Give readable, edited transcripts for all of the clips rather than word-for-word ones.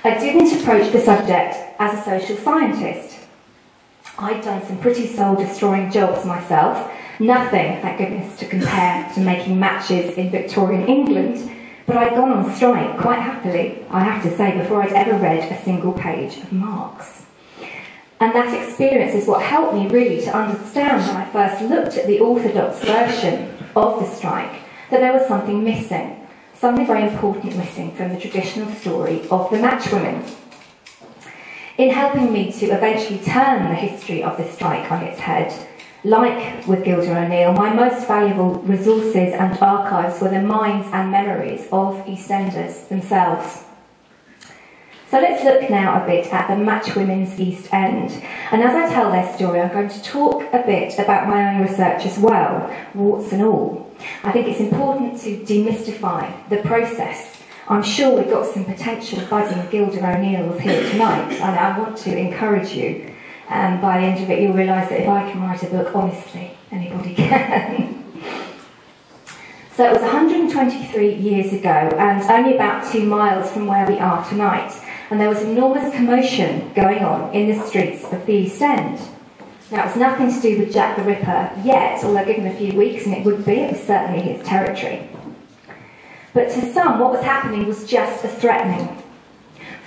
I didn't approach the subject as a social scientist. I'd done some pretty soul-destroying jobs myself, nothing, thank goodness, to compare to making matches in Victorian England, but I'd gone on strike quite happily, I have to say, before I'd ever read a single page of Marx. And that experience is what helped me really to understand when I first looked at the orthodox version of the strike, that there was something missing, something very important missing from the traditional story of the matchwomen. In helping me to eventually turn the history of the strike on its head, like with Gilda O'Neill, my most valuable resources and archives were the minds and memories of EastEnders themselves. So let's look now a bit at the matchwomen's East End. And as I tell their story, I'm going to talk a bit about my own research as well, warts and all. I think it's important to demystify the process. I'm sure we've got some potential budding Gilda O'Neills here tonight, and I want to encourage you. By the end of it, you'll realise that if I can write a book, honestly, anybody can. So it was 123 years ago, and only about 2 miles from where we are tonight, and there was enormous commotion going on in the streets of the East End. Now, it's nothing to do with Jack the Ripper yet, although given a few weeks, and it was certainly his territory. But to some, what was happening was just as threatening.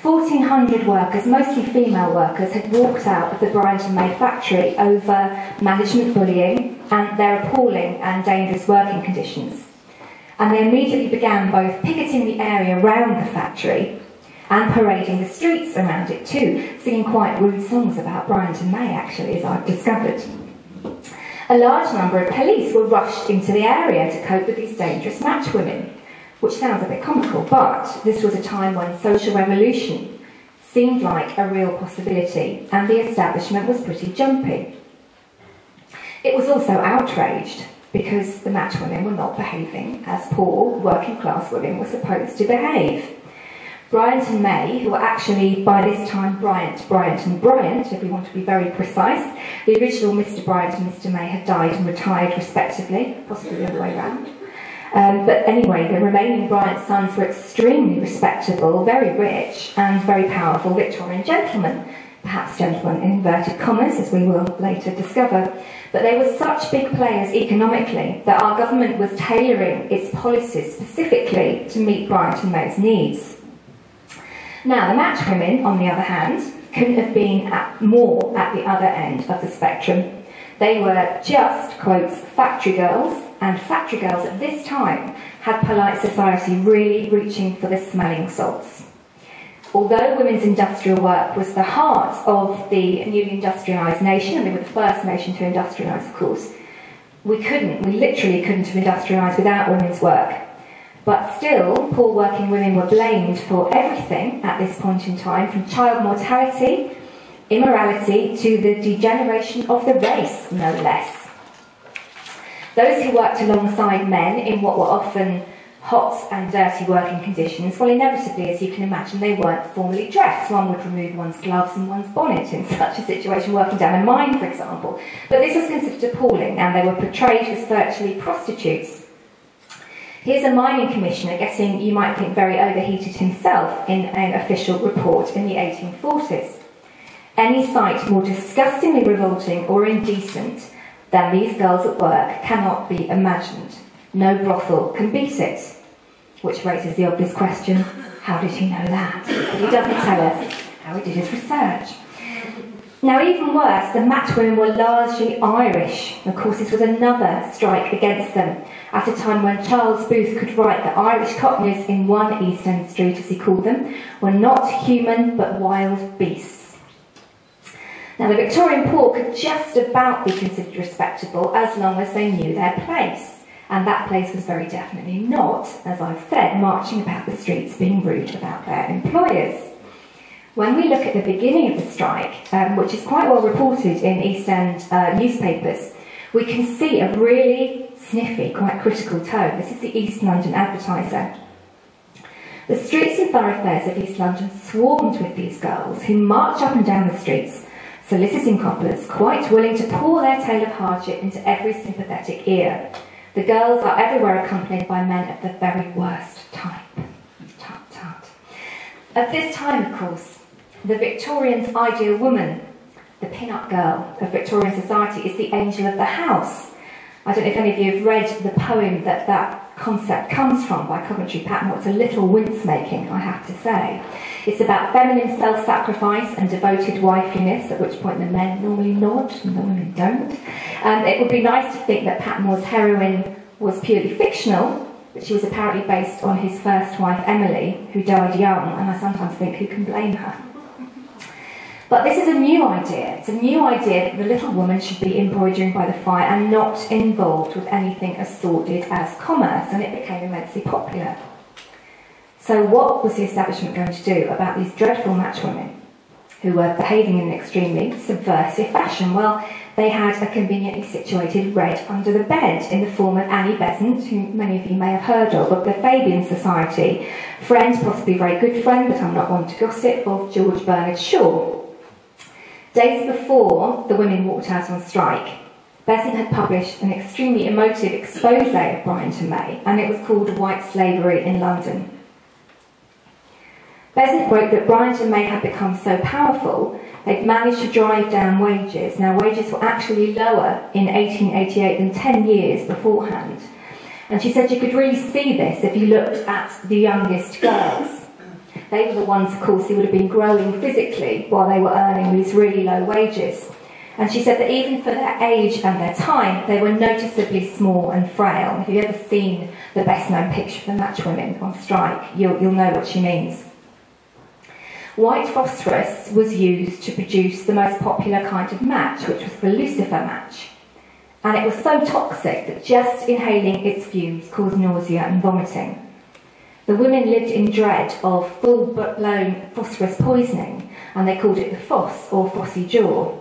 1,400 workers, mostly female workers, had walked out of the Bryant and May factory over management bullying and their appalling and dangerous working conditions. And they immediately began both picketing the area around the factory and parading the streets around it too, singing quite rude songs about Bryant and May, actually, as I've discovered. A large number of police were rushed into the area to cope with these dangerous matchwomen, which sounds a bit comical, but this was a time when social revolution seemed like a real possibility, and the establishment was pretty jumpy. It was also outraged because the matchwomen were not behaving as poor working-class women were supposed to behave. Bryant and May, who were actually by this time Bryant and Bryant, if we want to be very precise, the original Mr. Bryant and Mr. May had died and retired respectively, possibly the other way around. But anyway, the remaining Bryant sons were extremely respectable, very rich, and very powerful Victorian gentlemen. Perhaps gentlemen in inverted commas, as we will later discover. But they were such big players economically that our government was tailoring its policies specifically to meet Bryant and May's needs. Now, the matchwomen, on the other hand, couldn't have been more at the other end of the spectrum. They were just, quotes, factory girls, and factory girls at this time had polite society really reaching for the smelling salts. Although women's industrial work was the heart of the newly industrialised nation, and they were the first nation to industrialise, of course, we literally couldn't have industrialised without women's work. But still, poor working women were blamed for everything at this point in time, from child mortality, immorality, to the degeneration of the race, no less. Those who worked alongside men in what were often hot and dirty working conditions, well, inevitably, as you can imagine, they weren't formally dressed. One would remove one's gloves and one's bonnet in such a situation, working down a mine, for example. But this was considered appalling, and they were portrayed as virtually prostitutes. Here's a mining commissioner getting, you might think, very overheated himself in an official report in the 1840s. Any sight more disgustingly revolting or indecent than these girls at work cannot be imagined. No brothel can beat it. Which raises the obvious question, how did he know that? But he doesn't tell us how he did his research. Now, even worse, the matchwomen were largely Irish. Of course, this was another strike against them, at a time when Charles Booth could write that Irish cockneys in one East End street, as he called them, were not human but wild beasts. Now, the Victorian poor could just about be considered respectable as long as they knew their place. And that place was very definitely not, as I've said, marching about the streets being rude about their employers. When we look at the beginning of the strike, which is quite well reported in East End newspapers, we can see a really sniffy, quite critical tone. This is the East London Advertiser. The streets and thoroughfares of East London swarmed with these girls who march up and down the streets, soliciting coppers, quite willing to pour their tale of hardship into every sympathetic ear. The girls are everywhere accompanied by men of the very worst type. Tut, tut. At this time, of course, the Victorians' ideal woman, the pin-up girl of Victorian society, is the angel of the house. I don't know if any of you have read the poem that that concept comes from by Coventry Patmore. It's a little wince-making, I have to say. It's about feminine self-sacrifice and devoted wifeliness, at which point the men normally nod and the women don't. It would be nice to think that Patmore's heroine was purely fictional, but she was apparently based on his first wife, Emily, who died young, and I sometimes think who can blame her. But this is a new idea. It's a new idea that the little woman should be embroidering by the fire and not involved with anything as sordid as commerce, and it became immensely popular. So what was the establishment going to do about these dreadful matchwomen who were behaving in an extremely subversive fashion? Well, they had a conveniently situated red under the bed in the form of Annie Besant, who many of you may have heard of the Fabian Society, friend, possibly very good friend, but I'm not one to gossip, of George Bernard Shaw. Days before the women walked out on strike, Besant had published an extremely emotive expose of Bryant and May, and it was called White Slavery in London. Besant wrote that Bryant and May had become so powerful, they'd managed to drive down wages. Now, wages were actually lower in 1888 than 10 years beforehand. And she said you could really see this if you looked at the youngest girls. They were the ones, of course, who would have been growing physically while they were earning these really low wages. And she said that even for their age and their time, they were noticeably small and frail. If you've ever seen the best-known picture of the matchwomen on strike, you'll know what she means. White phosphorus was used to produce the most popular kind of match, which was the lucifer match. And it was so toxic that just inhaling its fumes caused nausea and vomiting. The women lived in dread of full-blown phosphorus poisoning, and they called it the foss, or fossy jaw.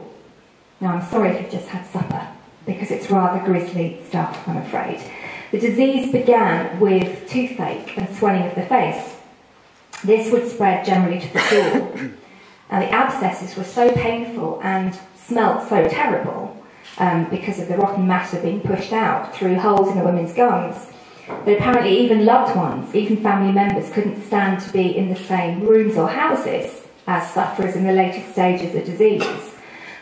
Now, I'm sorry if you've just had supper, because it's rather grisly stuff, I'm afraid. The disease began with toothache and swelling of the face. This would spread generally to the jaw, and the abscesses were so painful and smelt so terrible because of the rotten matter being pushed out through holes in the women's gums, that apparently even loved ones, even family members, couldn't stand to be in the same rooms or houses as sufferers in the later stages of disease.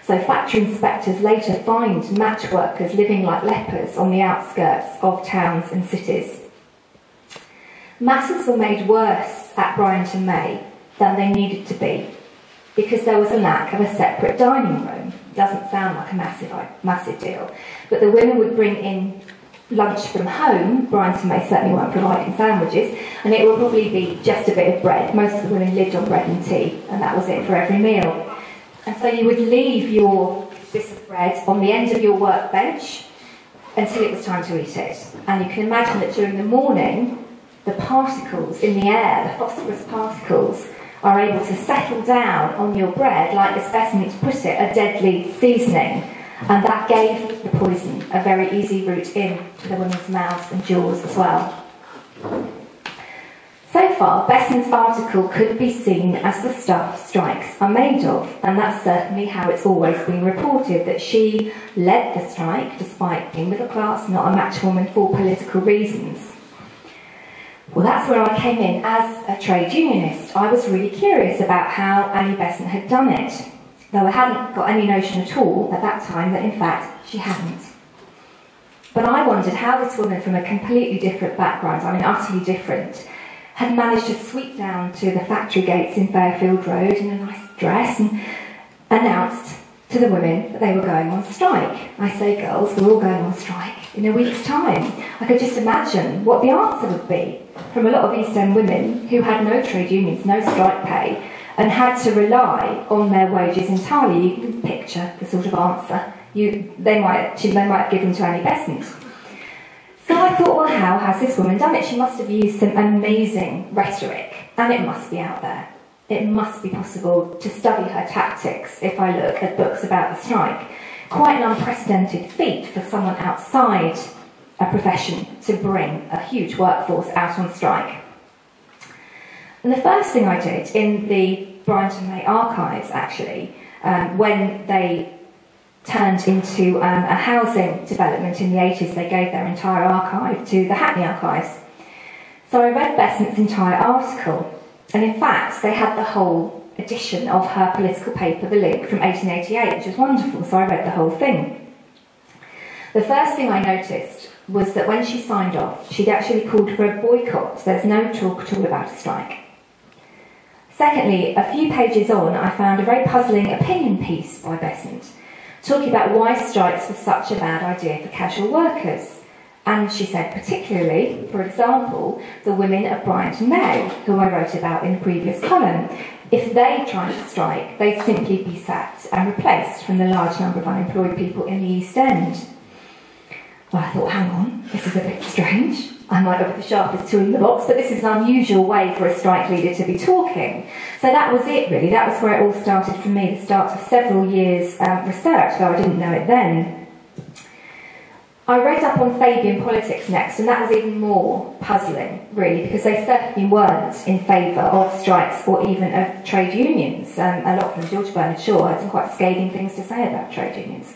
So factory inspectors later fined match workers living like lepers on the outskirts of towns and cities. Matters were made worse at Bryant and May than they needed to be, because there was a lack of a separate dining room. Doesn't sound like a massive deal, but the women would bring in lunch from home. Bryant and May certainly weren't providing sandwiches, and it would probably be just a bit of bread. Most of the women lived on bread and tea, and that was it for every meal. And so you would leave your bit of bread on the end of your workbench until it was time to eat it. And you can imagine that during the morning, the particles in the air, the phosphorus particles, are able to settle down on your bread, like as Besant put it, a deadly seasoning. And that gave the poison a very easy route in to the women's mouths and jaws as well. So far, Besant's article could be seen as the stuff strikes are made of, and that's certainly how it's always been reported, that she led the strike, despite being middle class, not a matchwoman, for political reasons. Well, that's where I came in as a trade unionist. I was really curious about how Annie Besant had done it, though I hadn't got any notion at all at that time that in fact she hadn't. But I wondered how this woman from a completely different background, I mean utterly different, had managed to sweep down to the factory gates in Fairfield Road in a nice dress and announced to the women that they were going on strike. I say, girls, we're all going on strike in a week's time. I could just imagine what the answer would be from a lot of East End women who had no trade unions, no strike pay, and had to rely on their wages entirely. You can picture the sort of answer they might have given to Annie Besant. So I thought, well, how has this woman done it? She must have used some amazing rhetoric, and it must be out there. It must be possible to study her tactics if I look at books about the strike. Quite an unprecedented feat for someone outside a profession to bring a huge workforce out on strike. And the first thing I did in the Bryant and May archives, actually, when they turned into a housing development in the 80s, they gave their entire archive to the Hackney Archives. So I read Besant's entire article, And in fact, they had the whole edition of her political paper, The Link, from 1888, which was wonderful, so I read the whole thing. The first thing I noticed was that when she signed off, she'd actually called for a boycott. There's no talk at all about a strike. Secondly, a few pages on, I found a very puzzling opinion piece by Besant, talking about why strikes were such a bad idea for casual workers. And she said particularly, for example, the women of Bryant and May, who I wrote about in the previous column. If they tried to strike, they'd simply be sacked and replaced from the large number of unemployed people in the East End. Well, I thought, hang on, this is a bit strange. I might not be the sharpest tool in the box, but this is an unusual way for a strike leader to be talking. So that was it, really. That was where it all started for me, the start of several years' research, though I didn't know it then. I read up on Fabian politics next, and that was even more puzzling, really, because they certainly weren't in favour of strikes or even of trade unions. A lot from George Bernard Shaw had some quite scathing things to say about trade unions.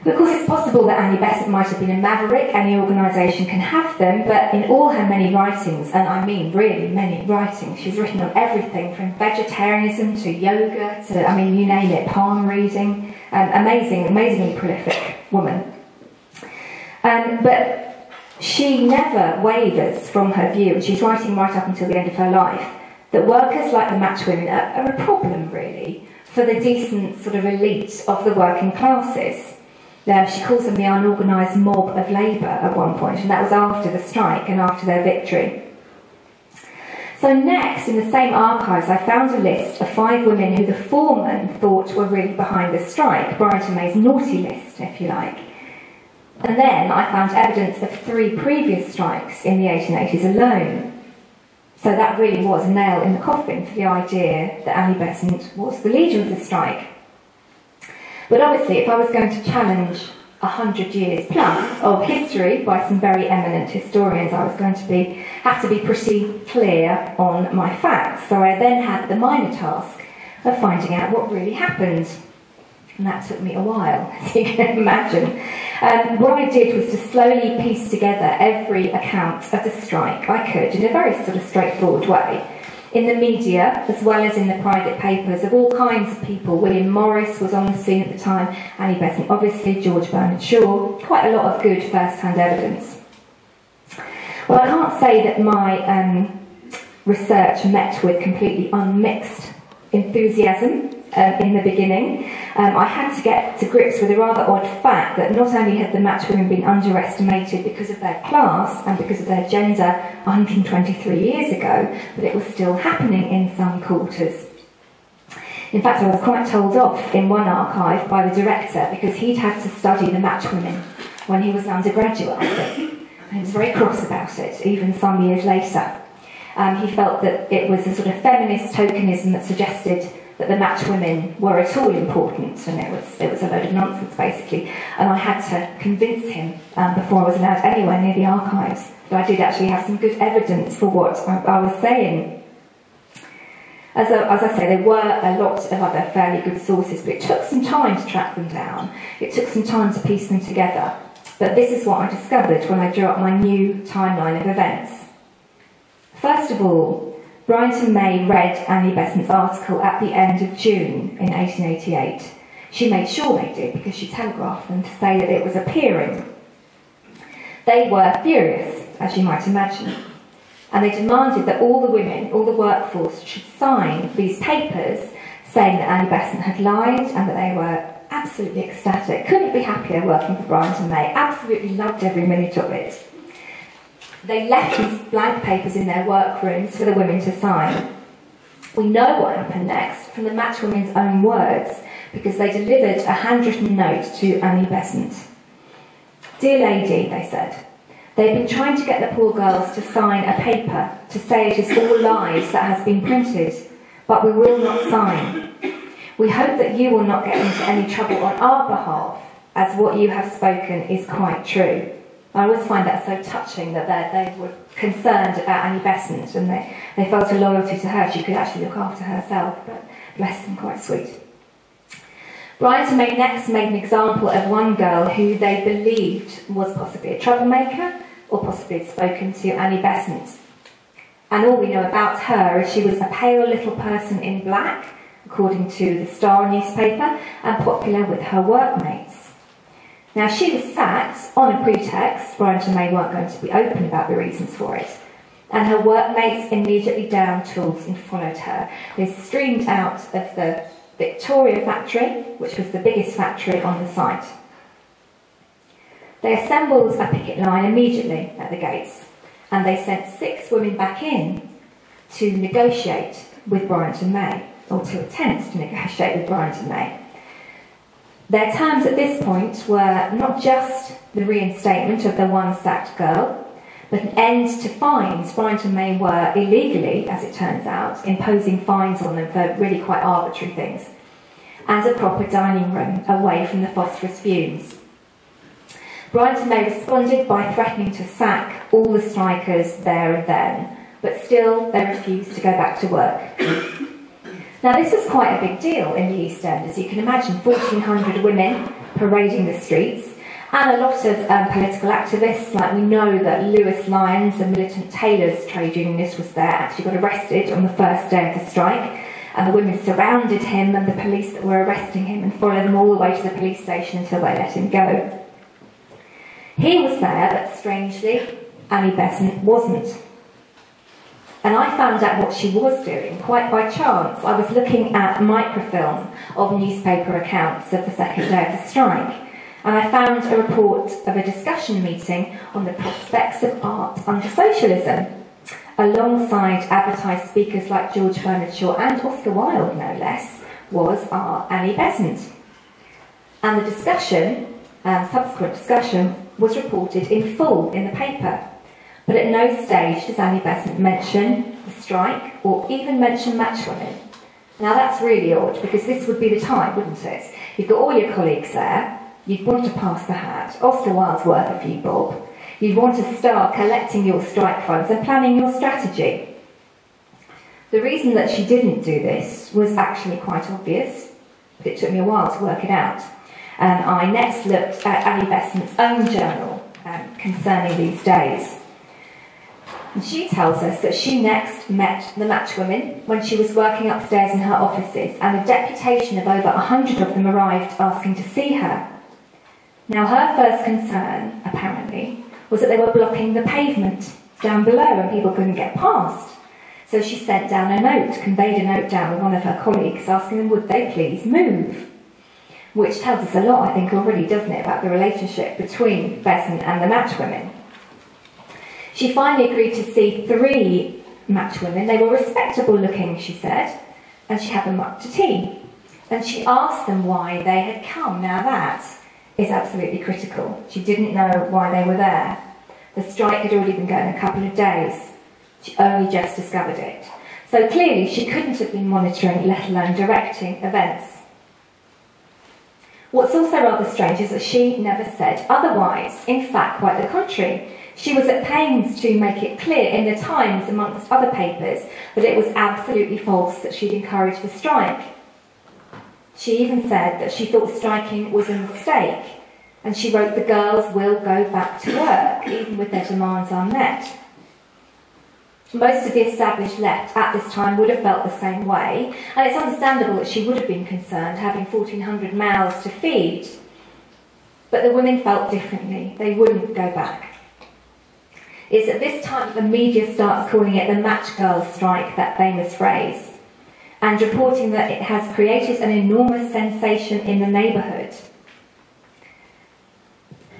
But of course, it's possible that Annie Besant might have been a maverick. Any organisation can have them, but in all her many writings, and I mean really many writings, she's written on everything from vegetarianism to yoga to, I mean, you name it, palm reading. Amazingly prolific woman. But she never wavers from her view, and she's writing right up until the end of her life, that workers like the matchwomen are a problem, really, for the decent sort of elite of the working classes. She calls them the unorganised mob of labour at one point, and that was after the strike and after their victory. So next, in the same archives, I found a list of 5 women who the foreman thought were really behind the strike, Bryant and May's naughty list, if you like. And then I found evidence of 3 previous strikes in the 1880s alone. So that really was a nail in the coffin for the idea that Annie Besant was the leader of the strike. But obviously, if I was going to challenge 100 years plus of history by some very eminent historians, I was going to have to be pretty clear on my facts. So I then had the minor task of finding out what really happened. And that took me a while, as you can imagine. What I did was to slowly piece together every account of the strike I could in a very sort of straightforward way. In the media, as well as in the private papers of all kinds of people. William Morris was on the scene at the time, Annie Besant, obviously, George Bernard Shaw, quite a lot of good first-hand evidence. Well, I can't say that my research met with completely unmixed enthusiasm in the beginning. I had to get to grips with a rather odd fact that not only had the matchwomen been underestimated because of their class and because of their gender 123 years ago, but it was still happening in some quarters. In fact, I was quite told off in one archive by the director because he'd had to study the matchwomen when he was an undergraduate, I think, and he was very cross about it, even some years later. He felt that it was a sort of feminist tokenism that suggested that the matchwomen were at all important, and it was a load of nonsense, basically. And I had to convince him before I was allowed anywhere near the archives that I did actually have some good evidence for what I was saying. As I say, there were a lot of other fairly good sources, but it took some time to track them down. It took some time to piece them together. But this is what I discovered when I drew up my new timeline of events. First of all, Bryant and May read Annie Besant's article at the end of June in 1888. She made sure they did because she telegraphed them to say that it was appearing. They were furious, as you might imagine, and they demanded that all the women, all the workforce, should sign these papers saying that Annie Besant had lied and that they were absolutely ecstatic, couldn't be happier working for Bryant and May, absolutely loved every minute of it. They left these blank papers in their workrooms for the women to sign. We know what happened next from the matchwomen's own words, because they delivered a handwritten note to Annie Besant. "Dear lady," they said, "they've been trying to get the poor girls to sign a paper to say it is all lies that has been printed, but we will not sign. We hope that you will not get into any trouble on our behalf, as what you have spoken is quite true." I always find that so touching that they were concerned about Annie Besant and they felt a loyalty to her. She could actually look after herself, but bless them, quite sweet. Bryant and May next made an example of one girl who they believed was possibly a troublemaker or possibly had spoken to Annie Besant. And all we know about her is she was a pale little person in black, according to the Star newspaper, and popular with her workmates. Now, she was sacked on a pretext. Bryant and May weren't going to be open about the reasons for it. And her workmates immediately downed tools and followed her. They streamed out of the Victoria factory, which was the biggest factory on the site. They assembled a picket line immediately at the gates, and they sent 6 women back in to negotiate with Bryant and May, or to attempt to negotiate with Bryant and May. Their terms at this point were not just the reinstatement of the one sacked girl, but an end to fines. Bryant and May were illegally, as it turns out, imposing fines on them for really quite arbitrary things, and a proper dining room away from the phosphorus fumes. Bryant and May responded by threatening to sack all the strikers there and then, but still they refused to go back to work. Now, this was quite a big deal in the East End, as you can imagine, 1,400 women parading the streets, and a lot of political activists. Like, we know that Lewis Lyons, a militant tailors trade unionist, was there, actually got arrested on the first day of the strike, and the women surrounded him and the police that were arresting him and followed him all the way to the police station until they let him go. He was there, but strangely, Annie Besant wasn't. And I found out what she was doing quite by chance. I was looking at microfilm of newspaper accounts of the second day of the strike, and I found a report of a discussion meeting on the prospects of art under socialism, alongside advertised speakers like George Bernard Shaw and Oscar Wilde, no less, was our Annie Besant. And the discussion, subsequent discussion, was reported in full in the paper. But at no stage does Annie Besant mention the strike or even mention matchwomen. Now, that's really odd, because this would be the time, wouldn't it? You've got all your colleagues there, you'd want to pass the hat. Oscar Wilde's worth a few bob. You'd want to start collecting your strike funds and planning your strategy. The reason that she didn't do this was actually quite obvious, but it took me a while to work it out. I next looked at Annie Besant's own journal concerning these days. And she tells us that she next met the matchwomen when she was working upstairs in her offices, and a deputation of over 100 of them arrived asking to see her. Now, her first concern, apparently, was that they were blocking the pavement down below and people couldn't get past. So she sent down a note, conveyed a note down with one of her colleagues, asking them would they please move. Which tells us a lot, I think, already, doesn't it, about the relationship between Besant and the matchwomen. She finally agreed to see 3 matchwomen. They were respectable looking, she said, and she had them up to tea. And she asked them why they had come. Now, that is absolutely critical. She didn't know why they were there. The strike had already been going a couple of days. She only just discovered it. So clearly she couldn't have been monitoring, let alone directing, events. What's also rather strange is that she never said otherwise. In fact, quite the contrary. She was at pains to make it clear in the Times, amongst other papers, that it was absolutely false that she'd encouraged the strike. She even said that she thought striking was a mistake, and she wrote the girls will go back to work, even with their demands unmet. Most of the established left at this time would have felt the same way, and it's understandable that she would have been concerned, having 1,400 mouths to feed. But the women felt differently. They wouldn't go back. It's at this time that the media starts calling it the Match Girls strike, that famous phrase, and reporting that it has created an enormous sensation in the neighbourhood.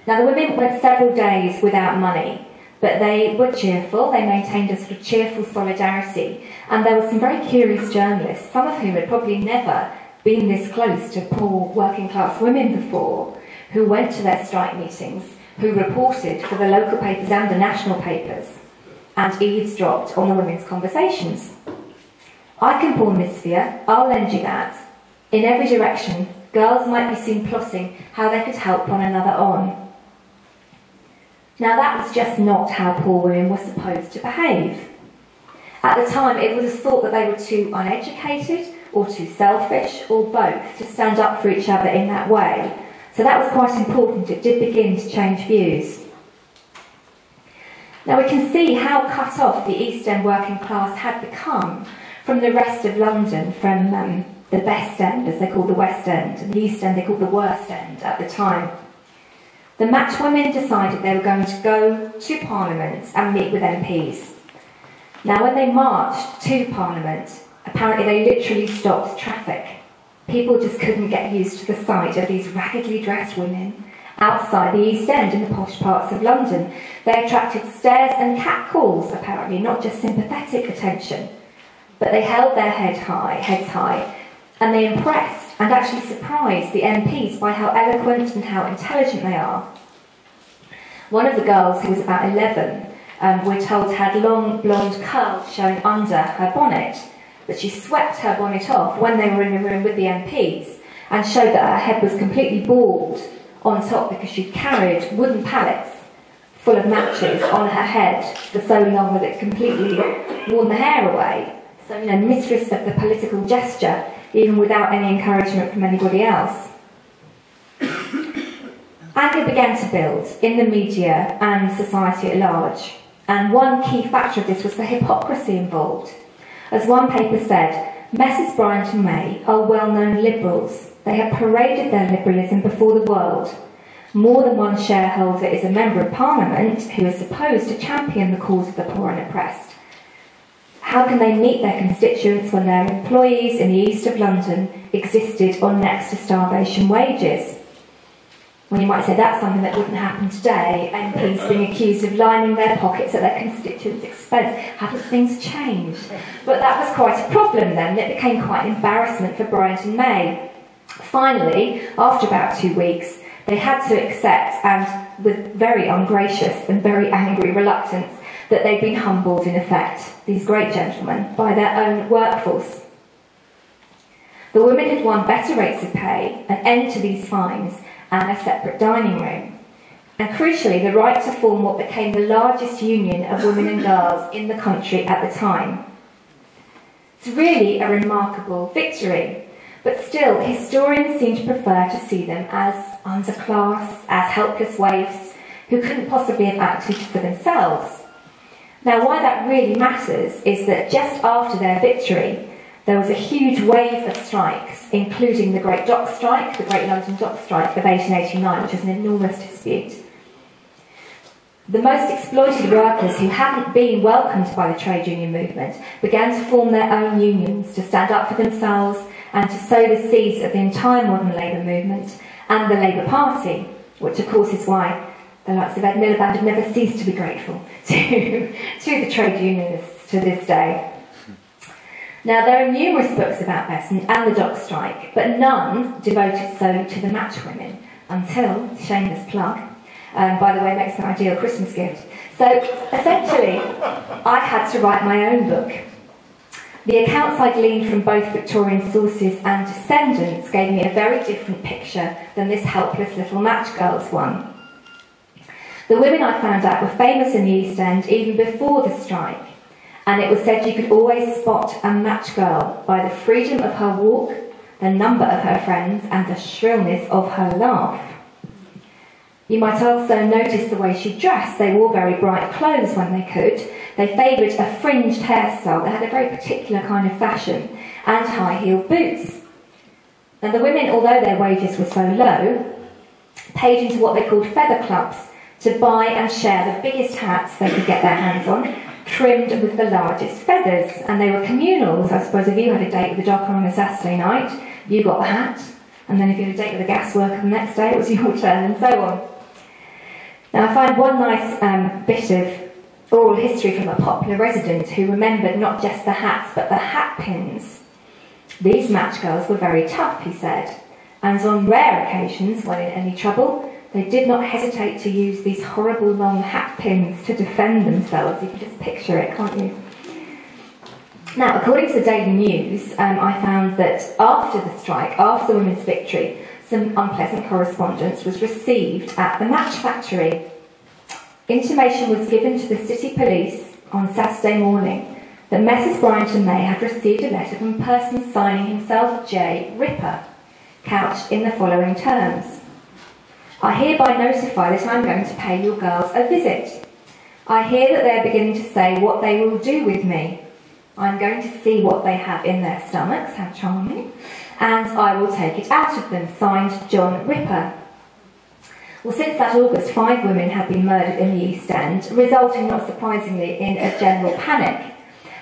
Now, the women went several days without money, but they were cheerful. They maintained a sort of cheerful solidarity, and there were some very curious journalists, some of whom had probably never been this close to poor working class women before, who went to their strike meetings, who reported for the local papers and the national papers, and eavesdropped on the women's conversations. I can pawn this for you, I'll lend you that. In every direction, girls might be seen plotting how they could help one another on. Now, that was just not how poor women were supposed to behave. At the time, it was thought that they were too uneducated or too selfish, or both, to stand up for each other in that way. So that was quite important. It did begin to change views. Now we can see how cut off the East End working class had become from the rest of London, from the Best End, as they called the West End, and the East End they called the Worst End at the time. The matchwomen decided they were going to go to Parliament and meet with MPs. Now when they marched to Parliament, apparently they literally stopped traffic. People just couldn't get used to the sight of these raggedly dressed women outside the East End in the posh parts of London. They attracted stares and catcalls, apparently, not just sympathetic attention. But they held their heads high, and they impressed and actually surprised the MPs by how eloquent and how intelligent they are. One of the girls, who was about 11, we're told had long blonde curls showing under her bonnet, but she swept her bonnet off when they were in the room with the MPs and showed that her head was completely bald on top because she'd carried wooden pallets full of matches on her head for so long that it completely worn the hair away. So, you know, mistress of the political gesture, even without any encouragement from anybody else. Anger began to build in the media and society at large, and one key factor of this was the hypocrisy involved. As one paper said, Messrs Bryant and May are well-known liberals. They have paraded their liberalism before the world. More than one shareholder is a member of Parliament who is supposed to champion the cause of the poor and oppressed. How can they meet their constituents when their employees in the east of London existed on next to starvation wages? Well, you might say that's something that wouldn't happen today, MPs being accused of lining their pockets at their constituents' expense. Haven't things changed? But that was quite a problem then. It became quite an embarrassment for Bryant and May. Finally, after about 2 weeks, they had to accept, and with very ungracious and very angry reluctance, that they'd been humbled in effect, these great gentlemen, by their own workforce. The women had won better rates of pay, an end to these fines, and a separate dining room. And crucially, the right to form what became the largest union of women and girls in the country at the time. It's really a remarkable victory, but still, historians seem to prefer to see them as underclass, as helpless waifs, who couldn't possibly have acted for themselves. Now, why that really matters is that just after their victory, there was a huge wave of strikes, including the Great Dock Strike, the Great London Dock Strike of 1889, which was an enormous dispute. The most exploited workers who hadn't been welcomed by the trade union movement began to form their own unions to stand up for themselves and to sow the seeds of the entire modern labour movement and the Labour Party, which of course is why the likes of Ed Miliband have never ceased to be grateful to the trade unionists to this day. Now, there are numerous books about Besant and the dock strike, but none devoted so to the matchwomen, until, shameless plug, by the way, makes an ideal Christmas gift. So, essentially, I had to write my own book. The accounts I gleaned from both Victorian sources and descendants gave me a very different picture than this helpless little match girl's one. The women, I found out, were famous in the East End even before the strike, and it was said you could always spot a match girl by the freedom of her walk, the number of her friends, and the shrillness of her laugh. You might also notice the way she dressed. They wore very bright clothes when they could. They favoured a fringed hairstyle that had a very particular kind of fashion, and high-heeled boots. And the women, although their wages were so low, paid into what they called feather clubs to buy and share the biggest hats they could get their hands on, trimmed with the largest feathers. And they were communals. I suppose if you had a date with a docker on a Saturday night, you got the hat. And then if you had a date with a gas worker the next day, it was your turn, and so on. Now, I find one nice bit of oral history from a popular resident who remembered not just the hats, but the hat pins. These match girls were very tough, he said, and on rare occasions, when in any trouble, they did not hesitate to use these horrible long hat pins to defend themselves. You can just picture it, can't you? Now, according to the Daily News, I found that after the strike, after the women's victory, some unpleasant correspondence was received at the match factory. Intimation was given to the city police on Saturday morning that Messrs Bryant and May had received a letter from a person signing himself J. Ripper, couched in the following terms. I hereby notify that I am going to pay your girls a visit. I hear that they're beginning to say what they will do with me. I'm going to see what they have in their stomachs, how charming, and I will take it out of them. Signed, John Ripper. Well, since that August, 5 women have been murdered in the East End, resulting, not surprisingly, in a general panic.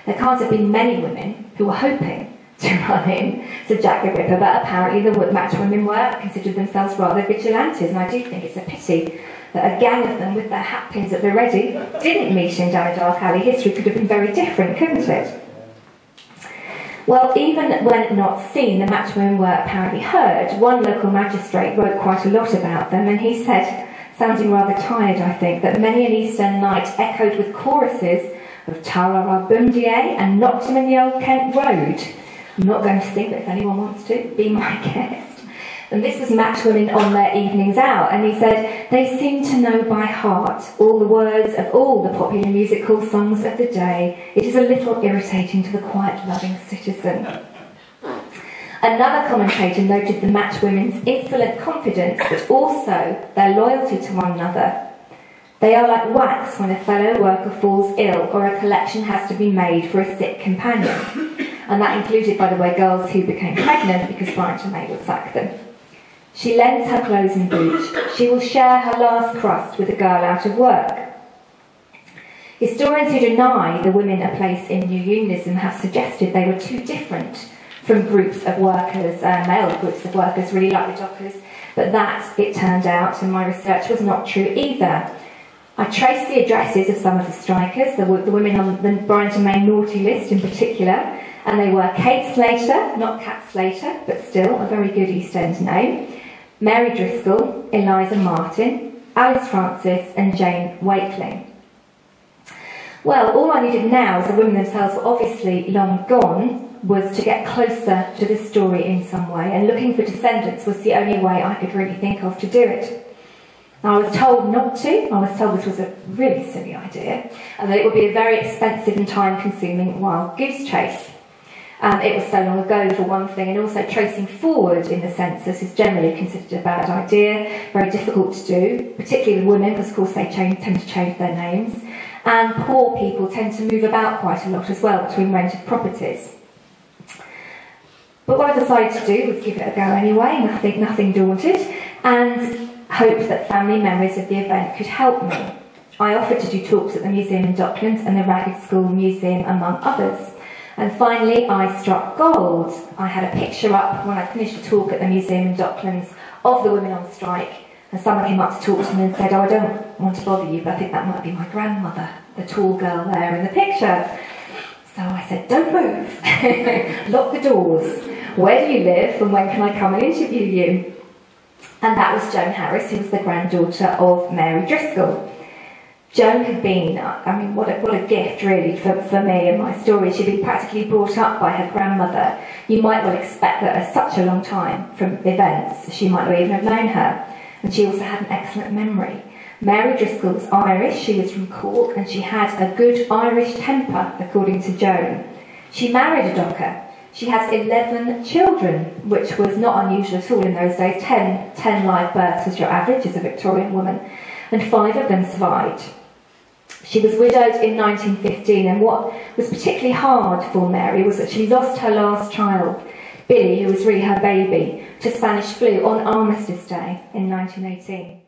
There can't have been many women who were hoping to run in to Jack the Ripper, but apparently the matchwomen were, considered themselves rather vigilantes, and I do think it's a pity that a gang of them with their hatpins at the ready didn't meet in down a dark alley. History could have been very different, couldn't it? Well, even when not seen, the matchwomen were apparently heard. One local magistrate wrote quite a lot about them, and he said, sounding rather tired, I think, that many an East End night echoed with choruses of Tarara Bundier and knocked him in the Old Kent Road. I'm not going to sing, but if anyone wants to, be my guest. And this was matchwomen on their evenings out, and he said, they seem to know by heart all the words of all the popular musical songs of the day. It is a little irritating to the quiet, loving citizen. Another commentator noted the matchwomen's insolent confidence, but also their loyalty to one another. They are like wax when a fellow worker falls ill or a collection has to be made for a sick companion. And that included, by the way, girls who became pregnant because Bryant and May would sack them. She lends her clothes and boots. She will share her last crust with a girl out of work. Historians who deny the women a place in new unionism have suggested they were too different from groups of workers, male groups of workers, really like the dockers, but that, it turned out, in my research, was not true either. I traced the addresses of some of the strikers, the women on the Bryant and May naughty list in particular, and they were Kate Slater, not Cat Slater, but still a very good East End name, Mary Driscoll, Eliza Martin, Alice Francis and Jane Wakeling. Well, all I needed now, as the women themselves were obviously long gone, was to get closer to this story in some way, and looking for descendants was the only way I could really think of to do it. Now, I was told not to. I was told this was a really silly idea, and that it would be a very expensive and time-consuming wild goose chase. It was so long ago, for one thing, and also tracing forward in the census is generally considered a bad idea, very difficult to do, particularly with women, because of course they tend to change their names, and poor people tend to move about quite a lot as well between rented properties. But what I decided to do was give it a go anyway, nothing daunted, and hoped that family memories of the event could help me. I offered to do talks at the museum in Docklands and the Ragged School Museum, among others. And finally, I struck gold. I had a picture up when I finished a talk at the museum in Docklands of the women on strike, and someone came up to talk to me and said, oh, I don't want to bother you, but I think that might be my grandmother, the tall girl there in the picture. So I said, don't move, lock the doors. Where do you live and when can I come and interview you? And that was Joan Harris, who was the granddaughter of Mary Driscoll. Joan had been, I mean, what a gift really for me and my story. She'd been practically brought up by her grandmother. You might well expect that at such a long time from events, she might not even have known her. And she also had an excellent memory. Mary Driscoll was Irish, she was from Cork, and she had a good Irish temper, according to Joan. She married a docker. She has 11 children, which was not unusual at all in those days. 10 live births was your average as a Victorian woman, and 5 of them survived. She was widowed in 1915, and what was particularly hard for Mary was that she lost her last child, Billy, who was really her baby, to Spanish flu on Armistice Day in 1918.